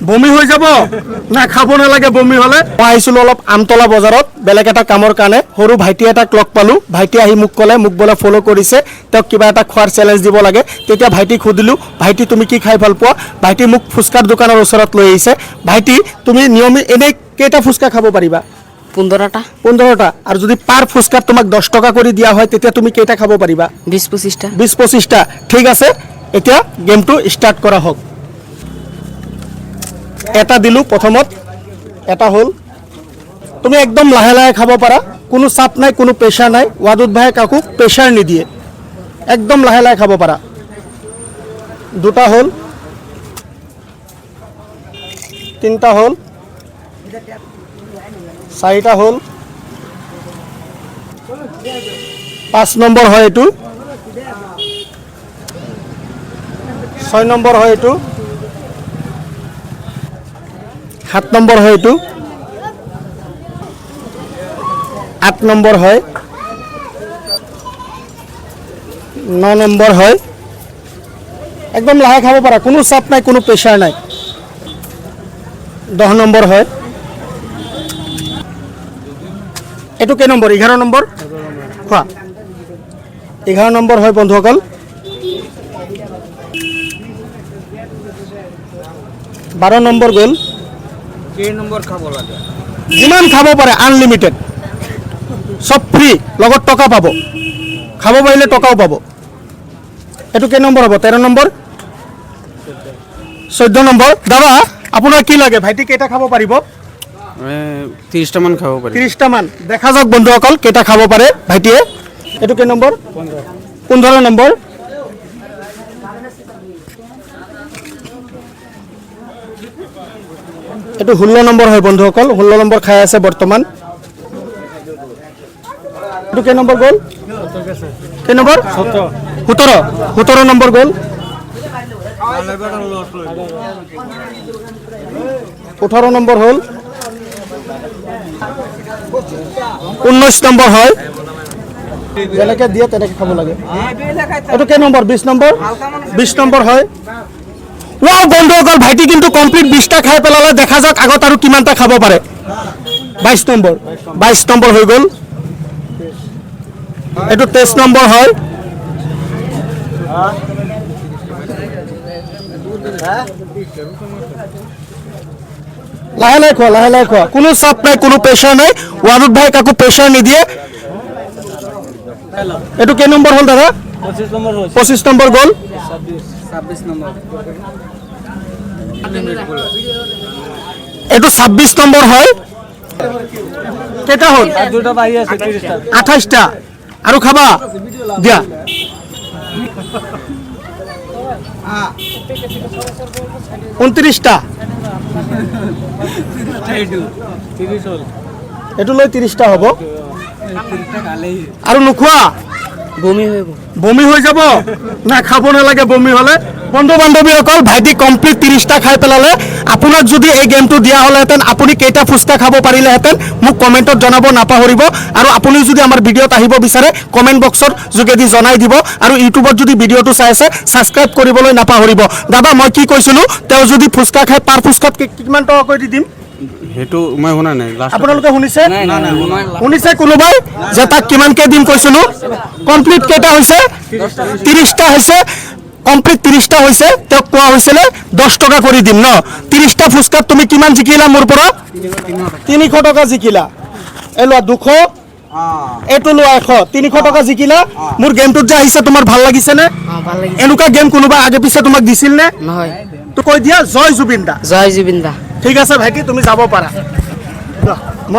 বমি হৈ যাব না খাব নালাগে বমি হলে মই আহিছিলো অলপ আমতলা বজাৰত বেলেগ এটা কামৰ কাৰণে সৰু ভাইটি এটাক লগ পালো ভাইটি আহি মোক ক'লে মোক বলে ফলো কৰিছে তেওঁক কিবা এটা খোৱাৰ চ্যালেঞ্জ দিব লাগে তেতিয়া ভাইটিক সুধিলো ভাইটি তুমি কি খাই ভাল পোৱা ভাইটি মোক ফুচকাৰ দোকানৰ ওচৰত লৈ আহিছে ভাইটি তুমি নিয়মিত এনে কেইটা ফুচকা খাব পাৰিবা 15টা আৰু যদি পাৰ ফুচকাত তোমাক 10 টকা কৰি দিয়া হয় তেতিয়া তুমি কেইটা খাব পাৰিবা 20-25টা ঠিক আছে এতিয়া গেমটো ষ্টাৰ্ট কৰা হওক এটা দিলু প্ৰথমত এটা হল তুমি একদম লাহে লাহে খাব পাৰা কোনো চাপ নাই কোনো প্ৰেছাৰ নাই ওয়াদুদ ভাই কাকু প্ৰেছাৰ নিদিয়ে একদম লাহে লাহে খাব পাৰা দুটা হল তিনটা হল চাৰিটা হল 5 নম্বৰ হয় এটো 6 নম্বৰ হয় এটো 7 নম্বৰ হয় এটো 8 নম্বৰ হয় 9 নম্বৰ হয় একদম লাহে খাব পাৰা কোনো চাপ নাই কোনো প্ৰেছাৰ নাই 10 নম্বৰ হয় এটো কে নম্বৰ 11 নম্বৰ খোৱা 11 নম্বৰ হয় বন্ধুসকল 12 নম্বৰ গল কেই নম্বৰ খাব লাগে যিমান খাব পাৰে আনলিমিটেড সব ফ্ৰী লগত টকা পাব খাব পাৰিলে টকাও পাব এটো কে নম্বৰ হ'ব 13 নম্বৰ 14 নম্বৰ দাদা আপোনাৰ কি লাগে ভাইটি কেইটা খাব পাৰিব 30টা মান খাব পাৰি 30টা মান দেখা যাওক বন্ধুসকল কেইটা খাব পাৰে ভাইটিয়ে এটো কে নম্বৰ 15 নম্বৰ এটো 16 নম্বৰ হয় বন্ধুসকল 16 নম্বৰ খাই আছে বৰ্তমান এটো কে নম্বৰ গল কে নম্বৰ 17 নম্বৰ গল 18 নম্বৰ হল 19 নম্বৰ হয় যেনেকে দিয়ে তেনেকে খাব লাগে এটো কে নম্বৰ 20 নম্বৰ হয় ওয়াও বন্ধুসকল ভাইটি কিন্তু কমপ্লিট 20টা খাই পেলালে দেখা যাওক আগত আৰু কিমানটা খাব পাৰে 22 নম্বৰ হৈ গল এটো 23 নম্বৰ হয় লাহে লাহে খোৱা কোনো চাপ নাই কোনো প্ৰেছাৰ নাই ওয়াদুদ ভাই কাকু প্ৰেছাৰ নিদিয়ে এটো কে নম্বৰ হল দাদা 25 নম্বৰ গল 26 নম্বৰ এটো 26 নম্বৰ হয় কেটা হল দুটো বাহি আছে 30টা 28টা আৰু খাবা দিয়া 29টা এটো লৈ 30টা হ'ব আৰু নোখোৱা বমি হৈ যাব না খাব নালাগে বমি হলে বন্ধু বান্ধৱীসকল ভাইটি কমপ্লিট 30টা খাই পেলালে আপোনাক যদি এই গেমটো দিয়া হলহেঁতেন আপুনি কেইটা ফুচকা খাব পাৰিলেহেঁতেন মোক কমেণ্টত জনাব নাপাহৰিব আৰু আপুনি যদি আমাৰ ভিডিঅ'ত আহিব বিচাৰে কমেণ্ট বক্সৰ যোগেদি জনাই দিব আৰু ইউটিউবত যদি ভিডিঅ'টো চাই আছে ছাবস্ক্ৰাইব কৰিবলৈ নাপাহৰিব দাদা মই কি কৈছিলো তেওঁ যদি ফুচকা খাই পাৰ ফুচকাত কিমান টকা কৰি দিম হেতু মই শুনা নাই আপোনালোকে শুনিছে শুনিছে কোনোবাই যে তাক কিমানকে দিম কৈছিলো কমপ্লিট কেইটা হৈছে 30টা হৈছে কমপ্লিট 30টা হৈছে তেওঁক কোৱা হৈছিল 10 টকা কৰি দিম ন 30টা ফুচকাত তুমি কিমান জিকিলা মোৰ পৰা 300 টকা জিকিলা এলোৱা 200 এটো লোৱা 100 300 টকা জিকিলা মোৰ গেমটোত যে আহিছে তোমাৰ ভাল লাগিছে নে এনেকুৱা গেম কোনোবা আগে পিছে তোমাক দিছিল নে নহয় তো কৈ দিয়া জয় জুবিন দা জয় জুবিন দা ঠিক আছে ভাইটি তুমি যাব পাৰা